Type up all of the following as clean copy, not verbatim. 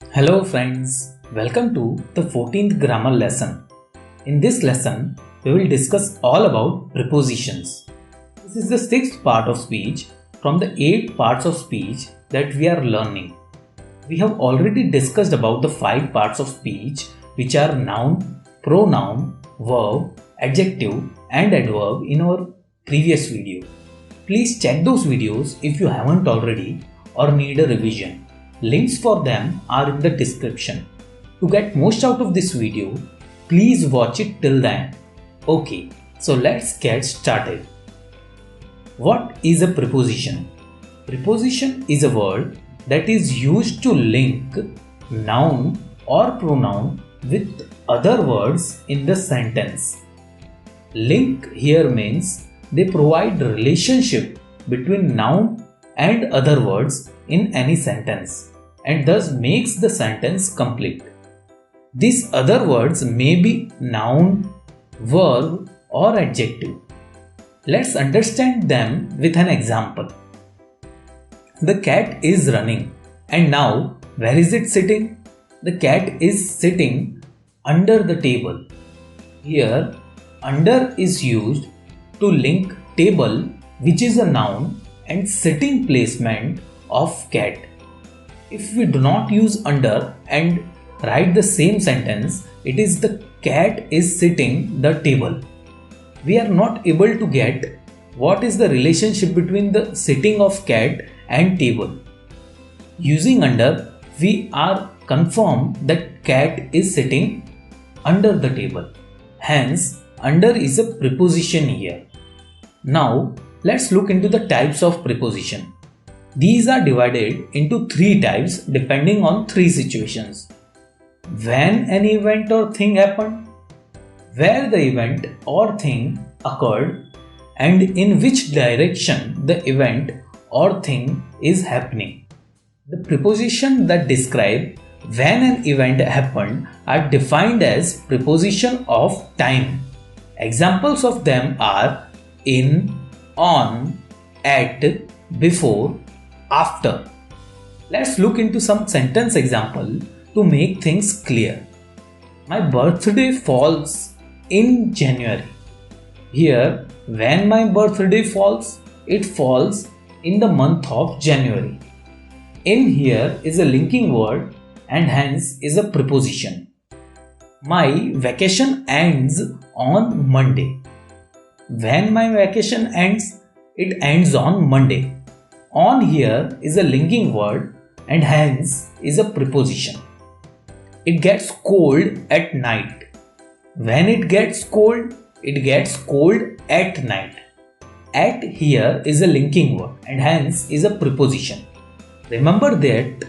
Hello friends, welcome to the 14th grammar lesson. In this lesson, we will discuss all about prepositions. This is the 6th part of speech from the 8 parts of speech that we are learning. We have already discussed about the 5 parts of speech which are noun, pronoun, verb, adjective and adverb in our previous video. Please check those videos if you haven't already or need a revision. Links for them are in the description. To get most out of this video, please watch it till the end. Okay, so let's get started. What is a preposition? Preposition is a word that is used to link noun or pronoun with other words in the sentence. Link here means they provide relationship between noun and other words in any sentence and thus makes the sentence complete. These other words may be noun, verb or adjective. Let's understand them with an example. The cat is running and now where is it sitting? The cat is sitting under the table. Here under is used to link table, which is a noun, and sitting placement of cat. If we do not use under and write the same sentence, it is the cat is sitting the table. We are not able to get what is the relationship between the sitting of cat and table. Using under, we are confirmed that cat is sitting under the table. Hence, under is a preposition here. Now, let's look into the types of preposition. These are divided into 3 types depending on 3 situations. When an event or thing happened, where the event or thing occurred, and in which direction the event or thing is happening. The prepositions that describe when an event happened are defined as preposition of time. Examples of them are in, on, at, before, after. Let's look into some sentence example to make things clear. My birthday falls in January. Here, when my birthday falls, it falls in the month of January. In here is a linking word and hence is a preposition. My vacation ends on Monday. When my vacation ends, it ends on Monday. On here is a linking word and hence is a preposition. It gets cold at night. When it gets cold at night. At here is a linking word and hence is a preposition. Remember that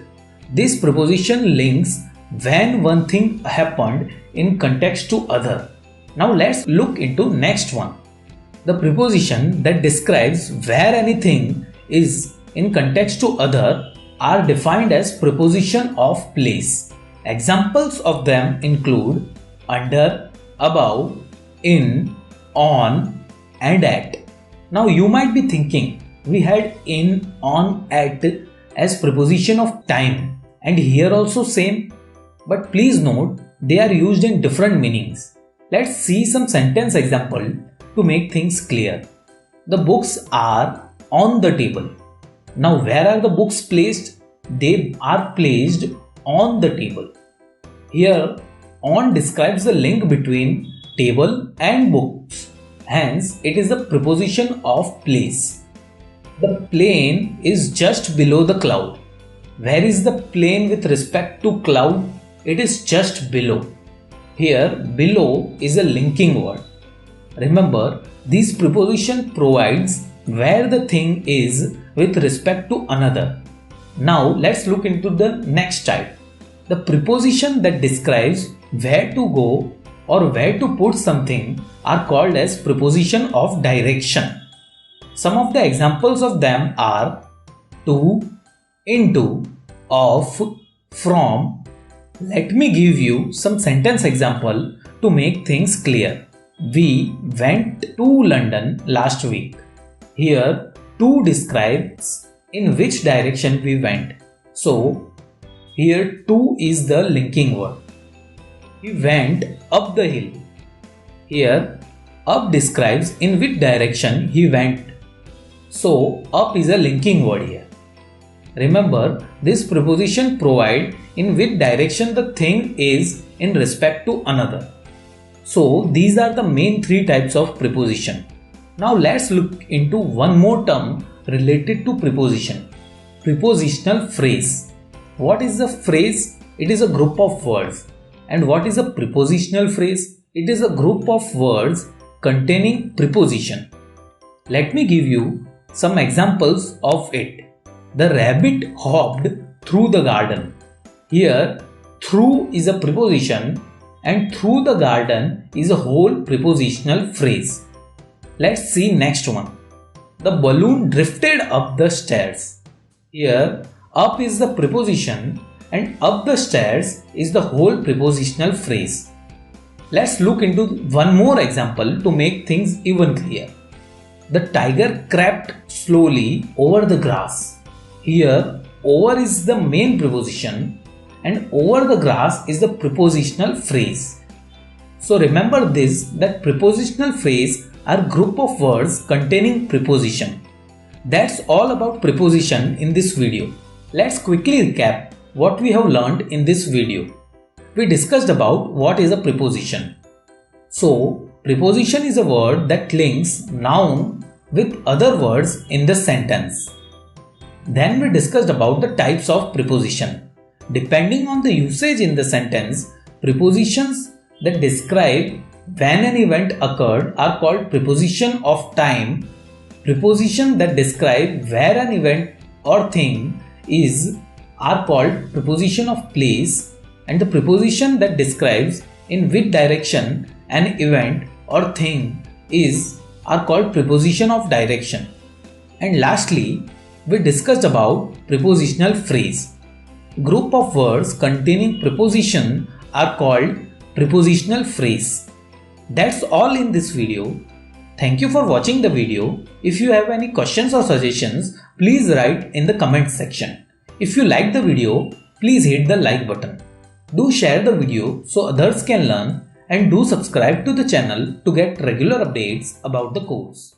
this preposition links when one thing happened in context to other. Now let's look into next one. The preposition that describes where anything is in context to other are defined as preposition of place. Examples of them include under, above, in, on and at. Now you might be thinking we had in, on, at as preposition of time and here also same, but please note they are used in different meanings. Let's see some sentence example to make things clear. The books are on the table. Now where are the books placed? They are placed on the table. Here on describes the link between table and books. Hence it is a preposition of place. The plane is just below the cloud. Where is the plane with respect to cloud? It is just below. Here below is a linking word. Remember, this preposition provides where the thing is with respect to another. Now let's look into the next type. The preposition that describes where to go or where to put something are called as preposition of direction. Some of the examples of them are to, into, of, from. Let me give you some sentence example to make things clear. We went to London last week. Here, to describes in which direction we went. So, Here to is the linking word. He went up the hill. Here up describes in which direction he went. So up is a linking word here. Remember, this preposition provides in which direction the thing is in respect to another. So these are the main three types of preposition. Now let's look into one more term related to preposition. Prepositional phrase. What is a phrase? It is a group of words. And what is a prepositional phrase? It is a group of words containing preposition. Let me give you some examples of it. The rabbit hopped through the garden. Here, through is a preposition and through the garden is a whole prepositional phrase. Let's see next one. The balloon drifted up the stairs. Here, up is the preposition and up the stairs is the whole prepositional phrase. Let's look into one more example to make things even clear. The tiger crept slowly over the grass. Here, over is the main preposition and over the grass is the prepositional phrase. So remember this, that prepositional phrase are group of words containing preposition. That's all about preposition in this video. Let's quickly recap what we have learned in this video. We discussed about what is a preposition. So, preposition is a word that links noun with other words in the sentence. Then we discussed about the types of preposition. Depending on the usage in the sentence, prepositions that describe when an event occurred are called preposition of time. Prepositions that describe where an event or thing is are called preposition of place, and the preposition that describes in which direction an event or thing is are called preposition of direction. And lastly, we discussed about prepositional phrase. Group of words containing preposition are called prepositional phrase. That's all in this video. Thank you for watching the video. If you have any questions or suggestions, please write in the comment section. If you like the video, please hit the like button. Do share the video so others can learn, and do subscribe to the channel to get regular updates about the course.